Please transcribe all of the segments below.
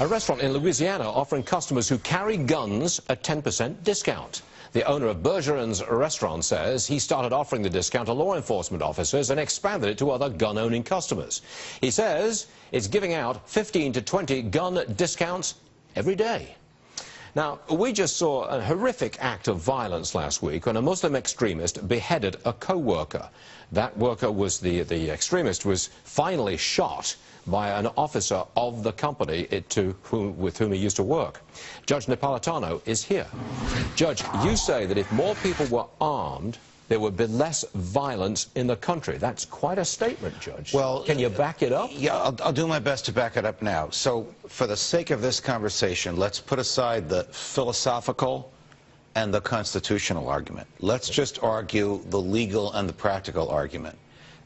A restaurant in Louisiana offering customers who carry guns a 10% discount. The owner of Bergeron's restaurant says he started offering the discount to law enforcement officers and expanded it to other gun-owning customers. He says it's giving out 15 to 20 gun discounts every day. Now, we just saw a horrific act of violence last week when a Muslim extremist beheaded a co-worker. That worker was, the extremist was finally shot by an officer of the company with whom he used to work. Judge Napolitano is here. Judge, you say that if more people were armed, there would be less violence in the country. That's quite a statement, Judge. Well, can you back it up? Yeah, I'll do my best to back it up now. So, for the sake of this conversation, let's put aside the philosophical and the constitutional argument. Let's just argue the legal and the practical argument.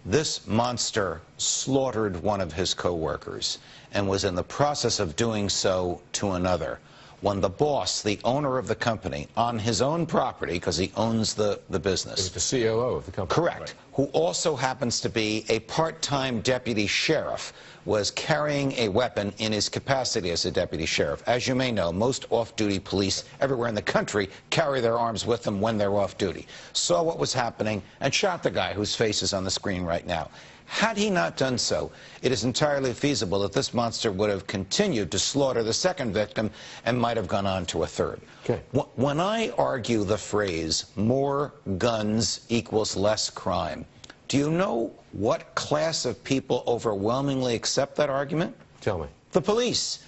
This monster slaughtered one of his co-workers and was in the process of doing so to another. When the boss, the owner of the company, on his own property, because he owns the business. It was the COO of the company. Correct. Right. Who also happens to be a part-time deputy sheriff, was carrying a weapon in his capacity as a deputy sheriff. As you may know, most off-duty police everywhere in the country carry their arms with them when they're off-duty. Saw what was happening and shot the guy whose face is on the screen right now. Had he not done so, it is entirely feasible that this monster would have continued to slaughter the second victim and might have gone on to a third. Okay. When I argue the phrase, more guns equals less crime, do you know what class of people overwhelmingly accept that argument? Tell me. The police.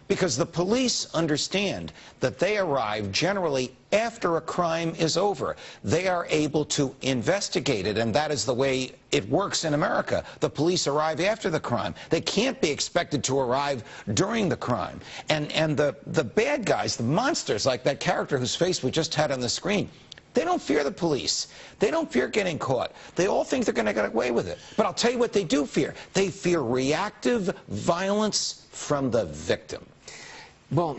Because the police understand that they arrive generally after a crime is over. They are able to investigate it, and that is the way it works in America. The police arrive after the crime. They can't be expected to arrive during the crime. And the bad guys, the monsters, like that character whose face we just had on the screen, they don't fear the police. They don't fear getting caught. They all think they're going to get away with it. But I'll tell you what they do fear. They fear reactive violence from the victim. Well,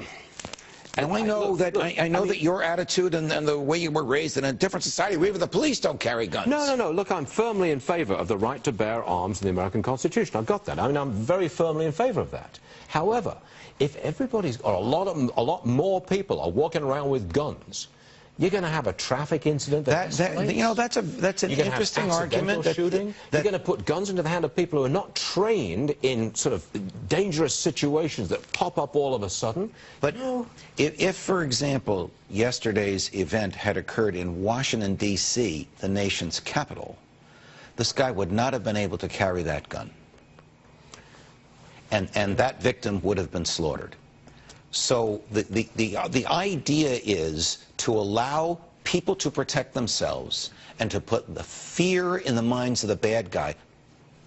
and I know that your attitude and the way you were raised in a different society, even the police don't carry guns. No. Look, I'm firmly in favor of the right to bear arms in the American Constitution. I've got that. I mean, I'm very firmly in favor of that. However, if everybody's, or a lot more people are walking around with guns, you're going to have a traffic incident. That's an interesting argument. Shooting. You're going to put guns into the hand of people who are not trained in sort of dangerous situations that pop up all of a sudden. But if, for example, yesterday's event had occurred in Washington, D.C., the nation's capital, this guy would not have been able to carry that gun. And that victim would have been slaughtered. So the idea is to allow people to protect themselves and to put the fear in the minds of the bad guy.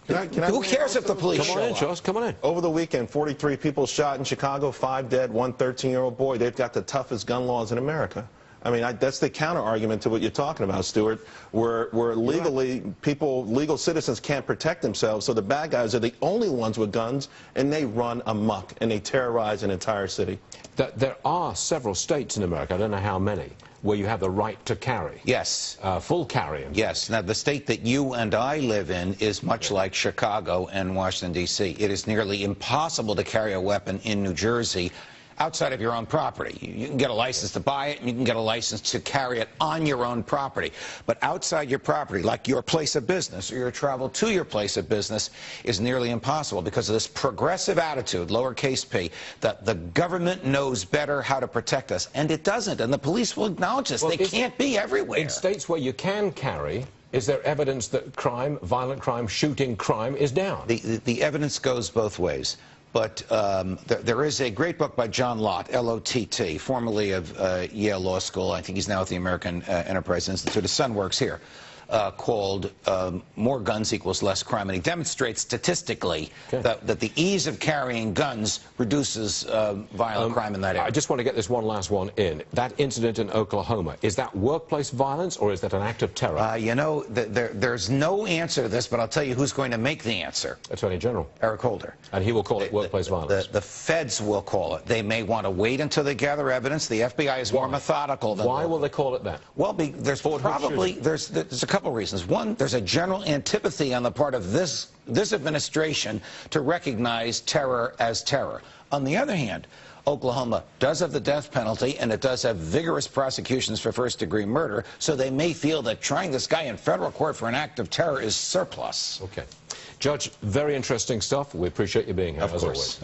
Who cares if the police show up? Come on in, Charles. Come on in. Over the weekend, 43 people shot in Chicago, 5 dead, 1 13-year-old boy. They've got the toughest gun laws in America. I mean, that's the counter-argument to what you're talking about, Stuart, where legally, legal citizens can't protect themselves, so the bad guys are the only ones with guns, and they run amok, and they terrorize an entire city. There are several states in America, I don't know how many, where you have the right to carry. Yes. Full carry. Yes. Now, the state that you and I live in is much like Chicago and Washington, D.C. It is nearly impossible to carry a weapon in New Jersey outside of your own property. You can get a license to buy it, and you can get a license to carry it on your own property. But outside your property, like your place of business or your travel to your place of business, is nearly impossible because of this progressive attitude, lowercase p, that the government knows better how to protect us. And it doesn't, and the police will acknowledge this. They can't be everywhere. In states where you can carry, is there evidence that crime, violent crime, shooting crime is down? The evidence goes both ways. But there is a great book by John Lott, L-O-T-T, formerly of Yale Law School. I think he's now at the American Enterprise Institute. His son works here, called More Guns Equals Less Crime. And he demonstrates statistically that the ease of carrying guns reduces violent crime in that area. I just want to get this last one in. That incident in Oklahoma, is that workplace violence or is that an act of terror? You know, there's no answer to this, but I'll tell you who's going to make the answer. Attorney General. Eric Holder. And he will call it workplace violence. The feds will call it. They may want to wait until they gather evidence. The FBI is more methodical than Why will they call it that? Well, there's a couple reasons. One, there's a general antipathy on the part of this administration to recognize terror as terror. On the other hand, Oklahoma does have the death penalty, and it does have vigorous prosecutions for first-degree murder, so they may feel that trying this guy in federal court for an act of terror is surplus. Okay. Judge, very interesting stuff. We appreciate you being here, as always.